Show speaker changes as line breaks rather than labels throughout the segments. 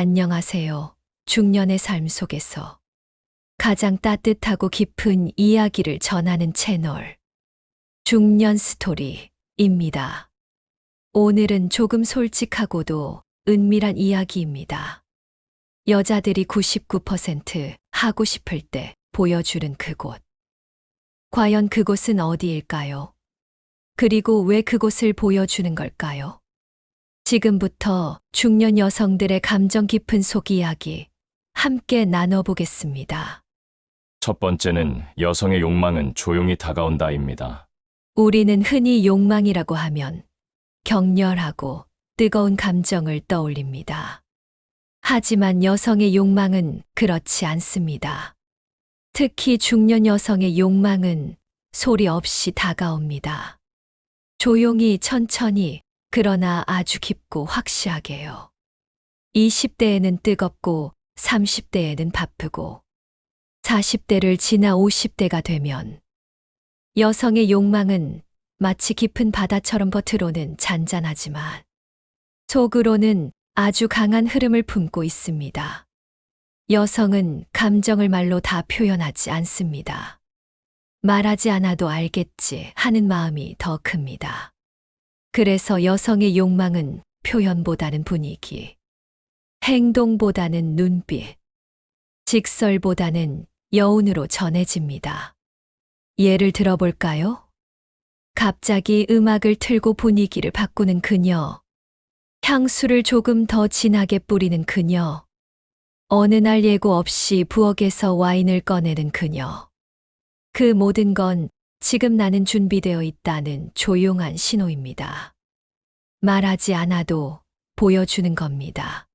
안녕하세요. 중년의 삶 속에서 가장 따뜻하고 깊은 이야기를 전하는 채널 중년 스토리입니다. 오늘은 조금 솔직하고도 은밀한 이야기입니다. 여자들이 99% 하고 싶을 때 보여주는 그곳. 과연 그곳은 어디일까요? 그리고 왜 그곳을 보여주는 걸까요? 지금부터 중년 여성들의 감정 깊은 속 이야기 함께 나눠보겠습니다.
첫 번째는 여성의 욕망은 조용히 다가온다입니다.
우리는 흔히 욕망이라고 하면 격렬하고 뜨거운 감정을 떠올립니다. 하지만 여성의 욕망은 그렇지 않습니다. 특히 중년 여성의 욕망은 소리 없이 다가옵니다. 조용히 천천히 그러나 아주 깊고 확실하게요. 20대에는 뜨겁고 30대에는 바쁘고 40대를 지나 50대가 되면 여성의 욕망은 마치 깊은 바다처럼 겉으로는 잔잔하지만 속으로는 아주 강한 흐름을 품고 있습니다. 여성은 감정을 말로 다 표현하지 않습니다. 말하지 않아도 알겠지 하는 마음이 더 큽니다. 그래서 여성의 욕망은 표현보다는 분위기, 행동보다는 눈빛, 직설보다는 여운으로 전해집니다. 예를 들어볼까요? 갑자기 음악을 틀고 분위기를 바꾸는 그녀, 향수를 조금 더 진하게 뿌리는 그녀, 어느 날 예고 없이 부엌에서 와인을 꺼내는 그녀. 그 모든 건 지금 나는 준비되어 있다는 조용한 신호입니다. 말하지 않아도 보여주는 겁니다.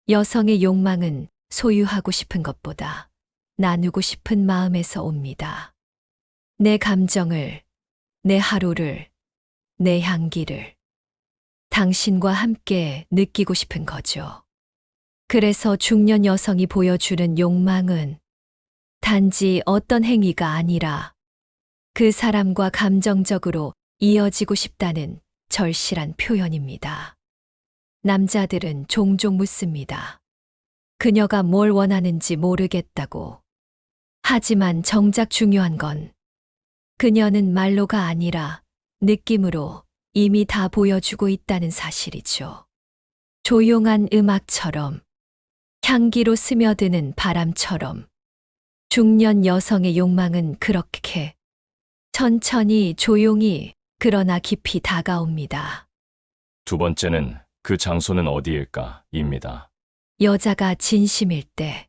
여성의 욕망은 소유하고 싶은 것보다 나누고 싶은 마음에서 옵니다. 내 감정을, 내 하루를, 내 향기를 당신과 함께 느끼고 싶은 거죠. 그래서 중년 여성이 보여주는 욕망은 단지 어떤 행위가 아니라 그 사람과 감정적으로 이어지고 싶다는 절실한 표현입니다. 남자들은 종종 묻습니다. 그녀가 뭘 원하는지 모르겠다고. 하지만 정작 중요한 건 그녀는 말로가 아니라 느낌으로 이미 다 보여주고 있다는 사실이죠. 조용한 음악처럼, 향기로 스며드는 바람처럼 중년 여성의 욕망은 그렇게 천천히 조용히 그러나 깊이 다가옵니다.
두 번째는 그 장소는 어디일까?입니다.
여자가 진심일 때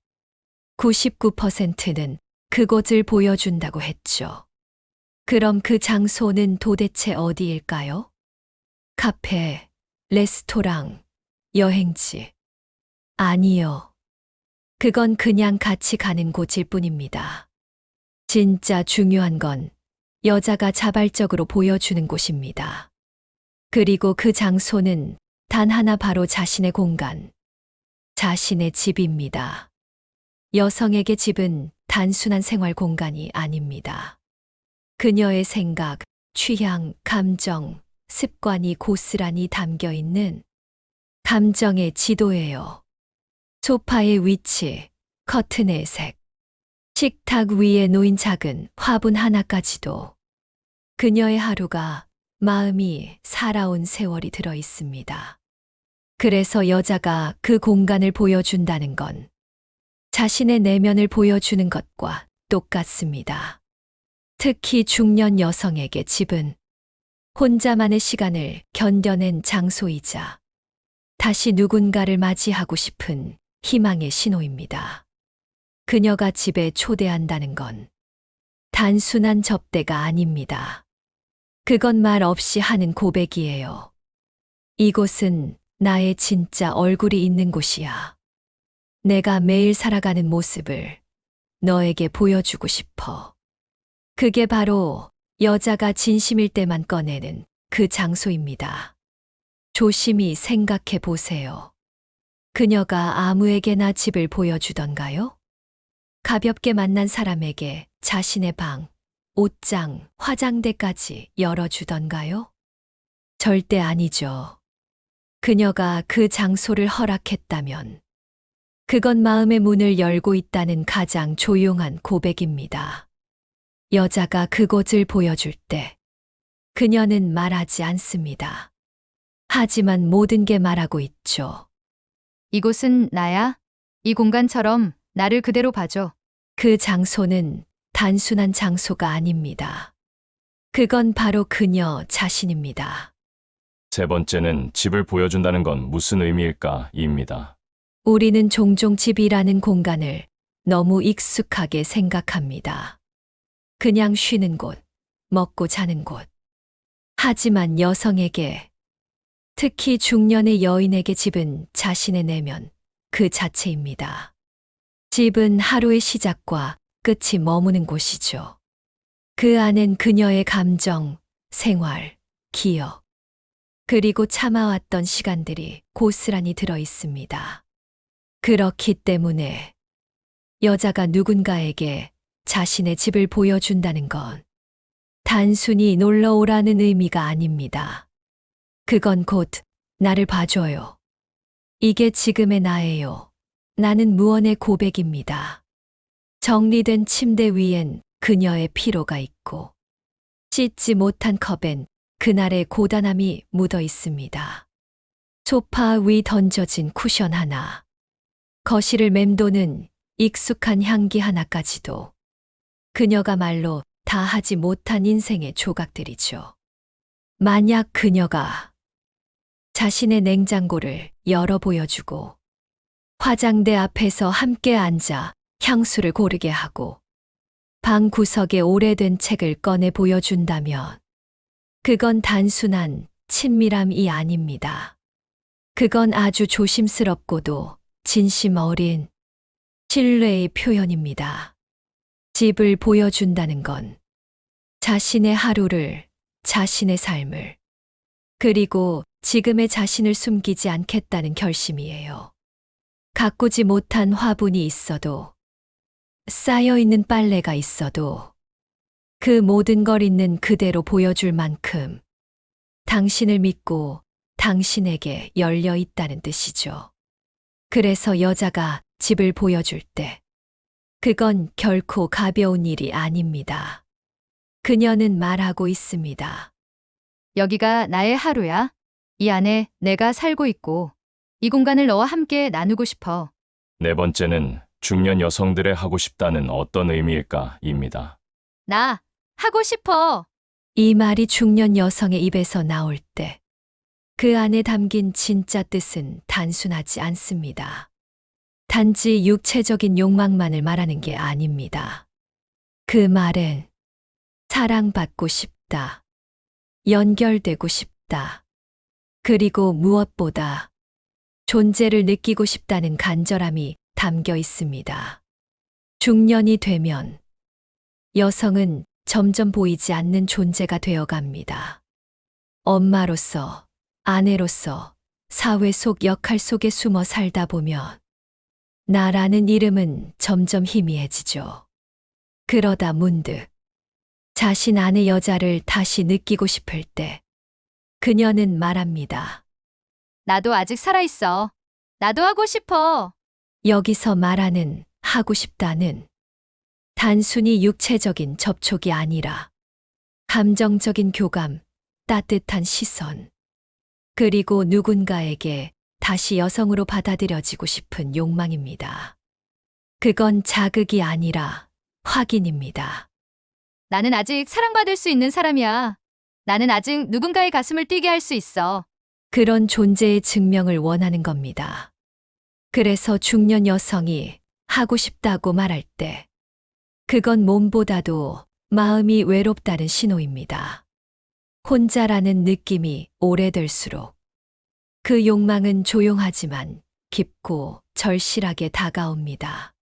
99%는 그곳을 보여준다고 했죠. 그럼 그 장소는 도대체 어디일까요? 카페, 레스토랑, 여행지. 아니요. 그건 그냥 같이 가는 곳일 뿐입니다. 진짜 중요한 건 여자가 자발적으로 보여주는 곳입니다. 그리고 그 장소는 단 하나 바로 자신의 공간, 자신의 집입니다. 여성에게 집은 단순한 생활 공간이 아닙니다. 그녀의 생각, 취향, 감정, 습관이 고스란히 담겨 있는 감정의 지도예요. 소파의 위치, 커튼의 색, 식탁 위에 놓인 작은 화분 하나까지도 그녀의 하루가 마음이 살아온 세월이 들어 있습니다. 그래서 여자가 그 공간을 보여준다는 건 자신의 내면을 보여주는 것과 똑같습니다. 특히 중년 여성에게 집은 혼자만의 시간을 견뎌낸 장소이자 다시 누군가를 맞이하고 싶은 희망의 신호입니다. 그녀가 집에 초대한다는 건 단순한 접대가 아닙니다. 그건 말 없이 하는 고백이에요. 이곳은 나의 진짜 얼굴이 있는 곳이야. 내가 매일 살아가는 모습을 너에게 보여주고 싶어. 그게 바로 여자가 진심일 때만 꺼내는 그 장소입니다. 조심히 생각해 보세요. 그녀가 아무에게나 집을 보여주던가요? 가볍게 만난 사람에게 자신의 방, 옷장, 화장대까지 열어주던가요? 절대 아니죠. 그녀가 그 장소를 허락했다면 그건 마음의 문을 열고 있다는 가장 조용한 고백입니다. 여자가 그곳을 보여줄 때 그녀는 말하지 않습니다. 하지만 모든 게 말하고 있죠.
이곳은 나야. 이 공간처럼 나를 그대로 봐줘.
그 장소는 단순한 장소가 아닙니다. 그건 바로 그녀 자신입니다.
세 번째는 집을 보여준다는 건 무슨 의미일까?입니다.
우리는 종종 집이라는 공간을 너무 익숙하게 생각합니다. 그냥 쉬는 곳, 먹고 자는 곳. 하지만 여성에게, 특히 중년의 여인에게 집은 자신의 내면 그 자체입니다. 집은 하루의 시작과 끝이 머무는 곳이죠. 그 안엔 그녀의 감정, 생활, 기억, 그리고 참아왔던 시간들이 고스란히 들어 있습니다. 그렇기 때문에 여자가 누군가에게 자신의 집을 보여준다는 건 단순히 놀러 오라는 의미가 아닙니다. 그건 곧 나를 봐줘요. 이게 지금의 나예요. 나는 무언의 고백입니다. 정리된 침대 위엔 그녀의 피로가 있고 씻지 못한 컵엔 그날의 고단함이 묻어 있습니다. 소파 위 던져진 쿠션 하나, 거실을 맴도는 익숙한 향기 하나까지도 그녀가 말로 다 하지 못한 인생의 조각들이죠. 만약 그녀가 자신의 냉장고를 열어 보여주고 화장대 앞에서 함께 앉아 향수를 고르게 하고 방 구석에 오래된 책을 꺼내 보여준다면 그건 단순한 친밀함이 아닙니다. 그건 아주 조심스럽고도 진심 어린 신뢰의 표현입니다. 집을 보여준다는 건 자신의 하루를, 자신의 삶을, 그리고 지금의 자신을 숨기지 않겠다는 결심이에요. 가꾸지 못한 화분이 있어도, 쌓여있는 빨래가 있어도, 그 모든 걸 있는 그대로 보여줄 만큼 당신을 믿고 당신에게 열려 있다는 뜻이죠. 그래서 여자가 집을 보여줄 때 그건 결코 가벼운 일이 아닙니다. 그녀는 말하고 있습니다.
여기가 나의 하루야. 이 안에 내가 살고 있고 이 공간을 너와 함께 나누고 싶어.
네 번째는 중년 여성들의 하고 싶다는 어떤 의미일까?입니다.
나 하고 싶어.
이 말이 중년 여성의 입에서 나올 때 그 안에 담긴 진짜 뜻은 단순하지 않습니다. 단지 육체적인 욕망만을 말하는 게 아닙니다. 그 말은 사랑받고 싶다, 연결되고 싶다, 그리고 무엇보다 존재를 느끼고 싶다는 간절함이 담겨 있습니다. 중년이 되면 여성은 점점 보이지 않는 존재가 되어갑니다. 엄마로서, 아내로서, 사회 속 역할 속에 숨어 살다 보면 나라는 이름은 점점 희미해지죠. 그러다 문득 자신 안의 여자를 다시 느끼고 싶을 때 그녀는 말합니다.
나도 아직 살아있어. 나도 하고 싶어.
여기서 말하는 하고 싶다는 단순히 육체적인 접촉이 아니라 감정적인 교감, 따뜻한 시선, 그리고 누군가에게 다시 여성으로 받아들여지고 싶은 욕망입니다. 그건 자극이 아니라 확인입니다.
나는 아직 사랑받을 수 있는 사람이야. 나는 아직 누군가의 가슴을 뛰게 할 수 있어.
그런 존재의 증명을 원하는 겁니다. 그래서 중년 여성이 하고 싶다고 말할 때 그건 몸보다도 마음이 외롭다는 신호입니다. 혼자라는 느낌이 오래될수록 그 욕망은 조용하지만 깊고 절실하게 다가옵니다.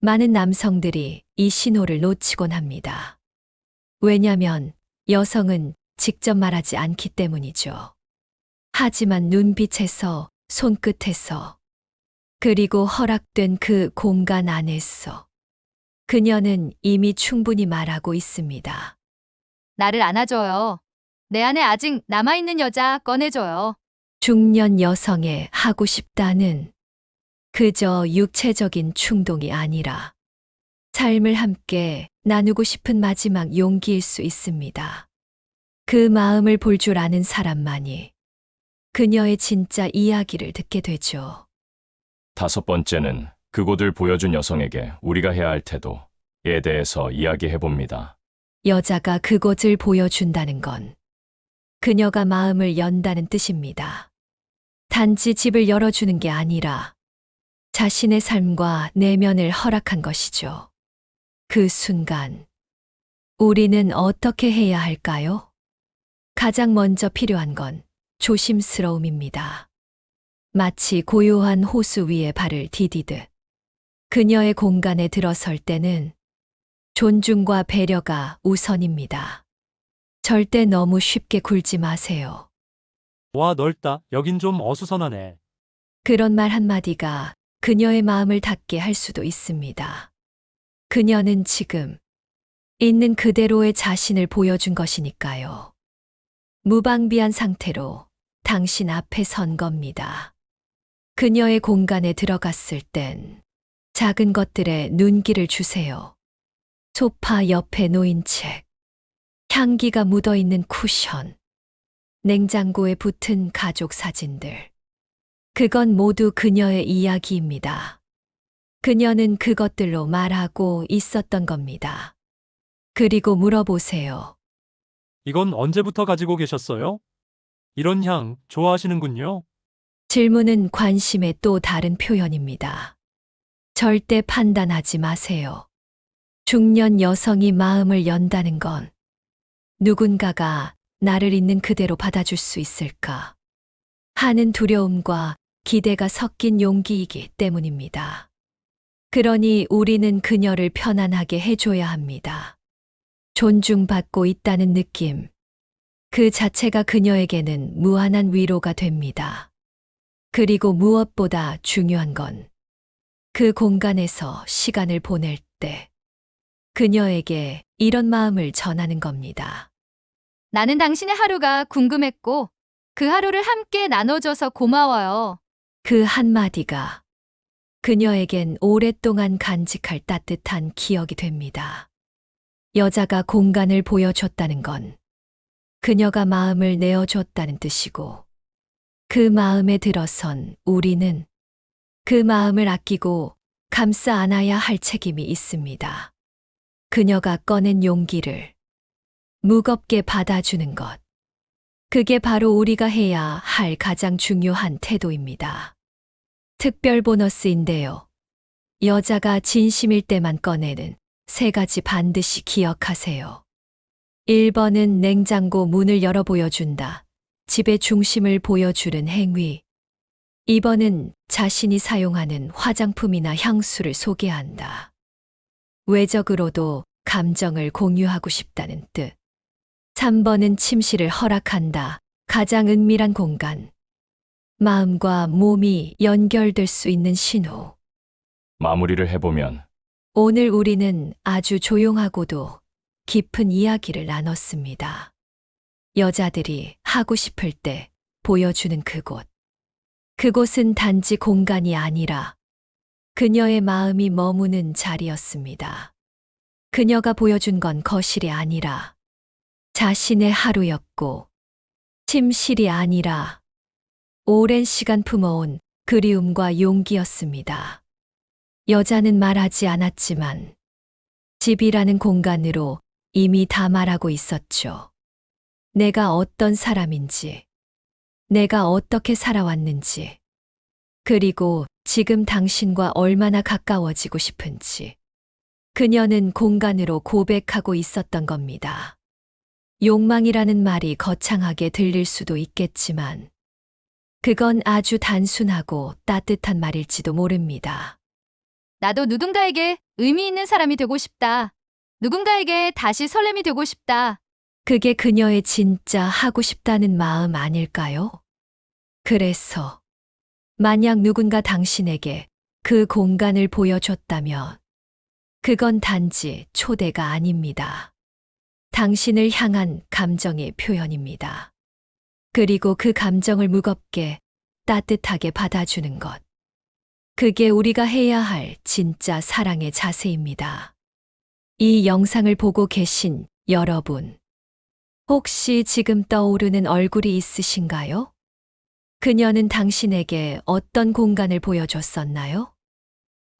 많은 남성들이 이 신호를 놓치곤 합니다. 왜냐면 여성은 직접 말하지 않기 때문이죠. 하지만 눈빛에서, 손끝에서, 그리고 허락된 그 공간 안에서 그녀는 이미 충분히 말하고 있습니다.
나를 안아줘요. 내 안에 아직 남아있는 여자 꺼내줘요.
중년 여성의 하고 싶다는 그저 육체적인 충동이 아니라 삶을 함께 나누고 싶은 마지막 용기일 수 있습니다. 그 마음을 볼 줄 아는 사람만이 그녀의 진짜 이야기를 듣게 되죠.
다섯 번째는 그곳을 보여준 여성에게 우리가 해야 할 태도에 대해서 이야기해 봅니다.
여자가 그곳을 보여준다는 건 그녀가 마음을 연다는 뜻입니다. 단지 집을 열어주는 게 아니라 자신의 삶과 내면을 허락한 것이죠. 그 순간, 우리는 어떻게 해야 할까요? 가장 먼저 필요한 건 조심스러움입니다. 마치 고요한 호수 위에 발을 디디듯 그녀의 공간에 들어설 때는 존중과 배려가 우선입니다. 절대 너무 쉽게 굴지 마세요.
와, 넓다. 여긴 좀 어수선하네.
그런 말 한마디가 그녀의 마음을 닫게 할 수도 있습니다. 그녀는 지금 있는 그대로의 자신을 보여준 것이니까요. 무방비한 상태로 당신 앞에 선 겁니다. 그녀의 공간에 들어갔을 땐 작은 것들에 눈길을 주세요. 소파 옆에 놓인 책, 향기가 묻어있는 쿠션, 냉장고에 붙은 가족 사진들. 그건 모두 그녀의 이야기입니다. 그녀는 그것들로 말하고 있었던 겁니다. 그리고 물어보세요.
이건 언제부터 가지고 계셨어요? 이런 향 좋아하시는군요.
질문은 관심의 또 다른 표현입니다. 절대 판단하지 마세요. 중년 여성이 마음을 연다는 건 누군가가 나를 있는 그대로 받아줄 수 있을까 하는 두려움과 기대가 섞인 용기이기 때문입니다. 그러니 우리는 그녀를 편안하게 해줘야 합니다. 존중받고 있다는 느낌, 그 자체가 그녀에게는 무한한 위로가 됩니다. 그리고 무엇보다 중요한 건 그 공간에서 시간을 보낼 때 그녀에게 이런 마음을 전하는 겁니다.
나는 당신의 하루가 궁금했고 그 하루를 함께 나눠줘서 고마워요.
그 한마디가 그녀에겐 오랫동안 간직할 따뜻한 기억이 됩니다. 여자가 공간을 보여줬다는 건 그녀가 마음을 내어줬다는 뜻이고 그 마음에 들어선 우리는 그 마음을 아끼고 감싸 안아야 할 책임이 있습니다. 그녀가 꺼낸 용기를 무겁게 받아주는 것. 그게 바로 우리가 해야 할 가장 중요한 태도입니다. 특별 보너스인데요. 여자가 진심일 때만 꺼내는 세 가지 반드시 기억하세요. 1번은 냉장고 문을 열어 보여준다. 집의 중심을 보여주는 행위. 2번은 자신이 사용하는 화장품이나 향수를 소개한다. 외적으로도 감정을 공유하고 싶다는 뜻. 3번은 침실을 허락한다. 가장 은밀한 공간. 마음과 몸이 연결될 수 있는 신호.
마무리를 해보면
오늘 우리는 아주 조용하고도 깊은 이야기를 나눴습니다. 여자들이 하고 싶을 때 보여주는 그곳. 그곳은 단지 공간이 아니라 그녀의 마음이 머무는 자리였습니다. 그녀가 보여준 건 거실이 아니라 자신의 하루였고, 침실이 아니라 오랜 시간 품어온 그리움과 용기였습니다. 여자는 말하지 않았지만 집이라는 공간으로 이미 다 말하고 있었죠. 내가 어떤 사람인지, 내가 어떻게 살아왔는지, 그리고 지금 당신과 얼마나 가까워지고 싶은지. 그녀는 공간으로 고백하고 있었던 겁니다. 욕망이라는 말이 거창하게 들릴 수도 있겠지만, 그건 아주 단순하고 따뜻한 말일지도 모릅니다.
나도 누군가에게 의미 있는 사람이 되고 싶다. 누군가에게 다시 설렘이 되고 싶다.
그게 그녀의 진짜 하고 싶다는 마음 아닐까요? 그래서 만약 누군가 당신에게 그 공간을 보여줬다면 그건 단지 초대가 아닙니다. 당신을 향한 감정의 표현입니다. 그리고 그 감정을 무겁게 따뜻하게 받아주는 것. 그게 우리가 해야 할 진짜 사랑의 자세입니다. 이 영상을 보고 계신 여러분, 혹시 지금 떠오르는 얼굴이 있으신가요? 그녀는 당신에게 어떤 공간을 보여줬었나요?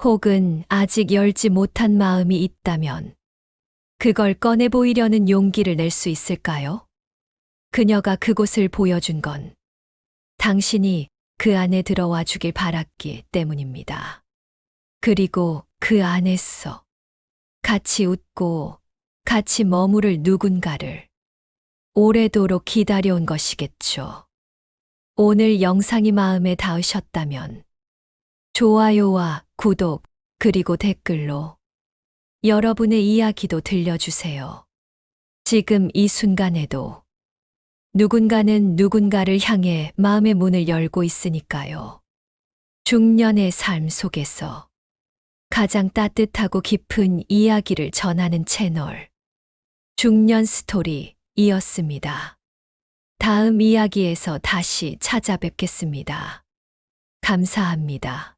혹은 아직 열지 못한 마음이 있다면 그걸 꺼내 보이려는 용기를 낼 수 있을까요? 그녀가 그곳을 보여준 건 당신이 그 안에 들어와 주길 바랐기 때문입니다. 그리고 그 안에서 같이 웃고 같이 머무를 누군가를 오래도록 기다려온 것이겠죠. 오늘 영상이 마음에 닿으셨다면 좋아요와 구독 그리고 댓글로 여러분의 이야기도 들려주세요. 지금 이 순간에도 누군가는 누군가를 향해 마음의 문을 열고 있으니까요. 중년의 삶 속에서 가장 따뜻하고 깊은 이야기를 전하는 채널 중년 스토리이었습니다. 다음 이야기에서 다시 찾아뵙겠습니다. 감사합니다.